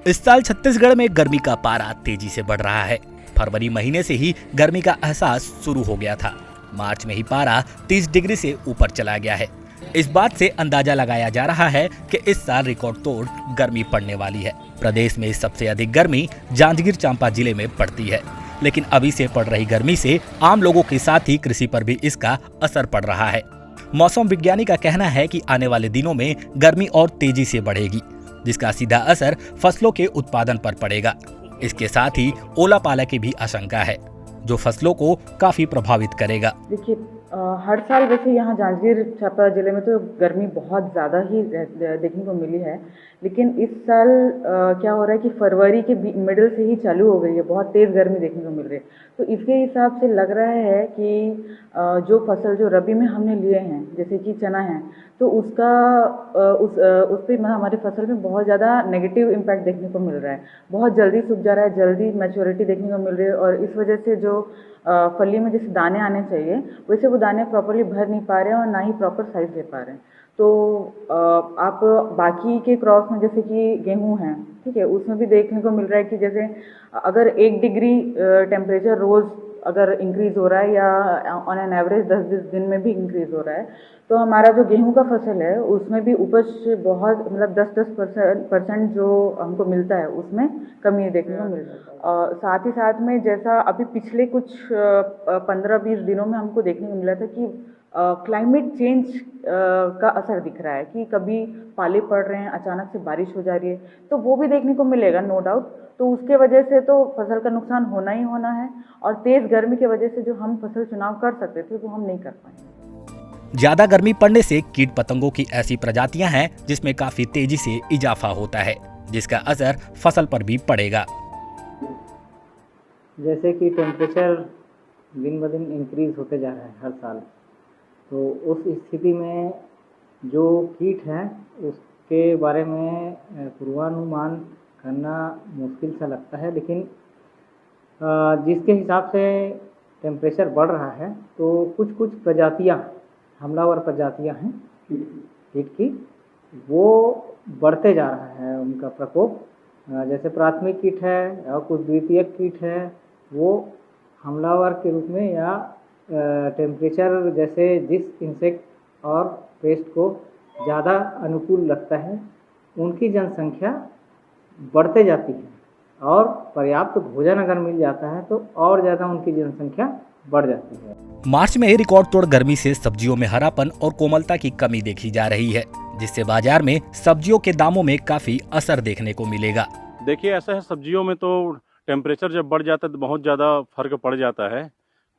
इस साल छत्तीसगढ़ में गर्मी का पारा तेजी से बढ़ रहा है। फरवरी महीने से ही गर्मी का एहसास शुरू हो गया था। मार्च में ही पारा 30 डिग्री से ऊपर चला गया है। इस बात से अंदाजा लगाया जा रहा है कि इस साल रिकॉर्ड तोड़ गर्मी पड़ने वाली है। प्रदेश में सबसे अधिक गर्मी जांजगीर चांपा जिले में पड़ती है, लेकिन अभी से पड़ रही गर्मी से आम लोगों के साथ ही कृषि पर भी इसका असर पड़ रहा है। मौसम विज्ञानी का कहना है कि आने वाले दिनों में गर्मी और तेजी से बढ़ेगी, जिसका सीधा असर फसलों के उत्पादन पर पड़ेगा। इसके साथ ही ओला पाला की भी आशंका है, जो फसलों को काफी प्रभावित करेगा। देखिए, हर साल वैसे यहाँ जांजगीर चांपा जिले में तो गर्मी बहुत ज़्यादा ही देखने को मिली है, लेकिन इस साल क्या हो रहा है कि फरवरी के मिडिल से ही चालू हो गई है, बहुत तेज़ गर्मी देखने को मिल रही है। तो इसके हिसाब से लग रहा है कि जो फसल जो रबी में हमने लिए हैं, जैसे कि चना है, तो उसका उस पर हमारे फसल में बहुत ज़्यादा नेगेटिव इम्पैक्ट देखने को मिल रहा है। बहुत जल्दी सूख जा रहा है, जल्दी मैच्योरिटी देखने को मिल रही है, और इस वजह से जो फली में जैसे दाने आने चाहिए वैसे वो दाने प्रॉपर्ली भर नहीं पा रहे हैं और ना ही प्रॉपर साइज ले पा रहे हैं। तो आप बाकी के क्रॉप्स में जैसे कि गेहूं है, ठीक है, उसमें भी देखने को मिल रहा है कि जैसे अगर 1 डिग्री टेम्परेचर रोज़ अगर इंक्रीज हो रहा है या ऑन एन एवरेज 10 दिन में भी इंक्रीज हो रहा है, तो हमारा जो गेहूं का फसल है उसमें भी उपज बहुत मतलब 10% जो हमको मिलता है उसमें कमी देखने को मिल रहा है। साथ ही साथ में जैसा अभी पिछले कुछ 15-20 दिनों में हमको देखने को मिला था कि क्लाइमेट चेंज का असर दिख रहा है कि कभी पाले पड़ रहे हैं, अचानक से बारिश हो जा रही है, तो वो भी देखने को मिलेगा नो डाउट। तो उसके वजह से तो फसल का नुकसान होना ही होना है, और तेज़ गर्मी की वजह से जो हम फसल चुनाव कर सकते थे वो हम नहीं कर पाएंगे। ज्यादा गर्मी पड़ने से कीट पतंगों की ऐसी प्रजातियां हैं जिसमें काफी तेजी से इजाफा होता है, जिसका असर फसल पर भी पड़ेगा। जैसे कि टेम्परेचर दिन ब दिन इंक्रीज होते जा रहा है हर साल, तो उस स्थिति में जो कीट हैं उसके बारे में पूर्वानुमान करना मुश्किल सा लगता है। लेकिन जिसके हिसाब से टेम्परेचर बढ़ रहा है तो कुछ प्रजातियां, हमलावर प्रजातियां हैं कीट की, वो बढ़ते जा रहा है उनका प्रकोप। जैसे प्राथमिक कीट है और कुछ द्वितीयक कीट है, वो हमलावर के रूप में या टेम्परेचर जैसे जिस इंसेक्ट और पेस्ट को ज़्यादा अनुकूल लगता है उनकी जनसंख्या बढ़ते जाती है, और पर्याप्त भोजन अगर मिल जाता है तो और ज़्यादा उनकी जनसंख्या बढ़ जाती है। मार्च में रिकॉर्ड तोड़ गर्मी से सब्जियों में हरापन और कोमलता की कमी देखी जा रही है, जिससे बाजार में सब्जियों के दामों में काफी असर देखने को मिलेगा। देखिए, ऐसा है, सब्जियों में तो टेम्परेचर जब बढ़ जाता है तो बहुत ज़्यादा फर्क पड़ जाता है,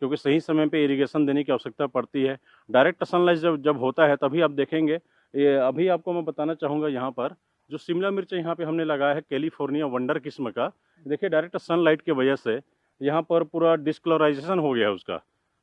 क्योंकि सही समय पे इरिगेशन देने की आवश्यकता पड़ती है। डायरेक्ट सनलाइट जब होता है तभी आप देखेंगे। ये अभी आपको मैं बताना चाहूँगा, यहाँ पर जो शिमला मिर्च यहाँ पे हमने लगाया है कैलिफोर्निया वंडर किस्म का, देखिए डायरेक्ट सनलाइट की वजह से यहाँ पर पूरा डिस्कलराइजेशन हो गया है उसका,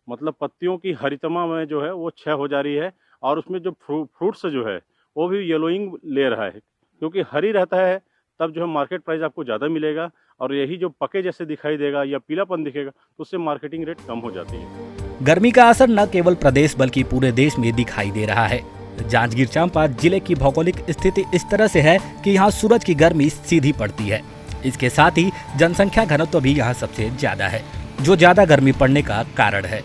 मतलब पत्तियों की हरितमा में जो है वो क्षय हो जा रही है, और उसमें जो फ्रूट्स जो है वो भी येलोइंग ले रहा है, क्योंकि हरी रहता है तब जो है मार्केट प्राइस आपको ज़्यादा मिलेगा, और यही जो पके जैसे दिखाई देगा या पीलापन दिखेगा तो उससे मार्केटिंग रेट कम हो जाती है। गर्मी का असर न केवल प्रदेश बल्कि पूरे देश में दिखाई दे रहा है। जांजगीर चांपा जिले की भौगोलिक स्थिति इस तरह से है कि यहाँ सूरज की गर्मी सीधी पड़ती है। इसके साथ ही जनसंख्या घनत्व भी यहाँ सबसे ज्यादा है, जो ज्यादा गर्मी पड़ने का कारण है।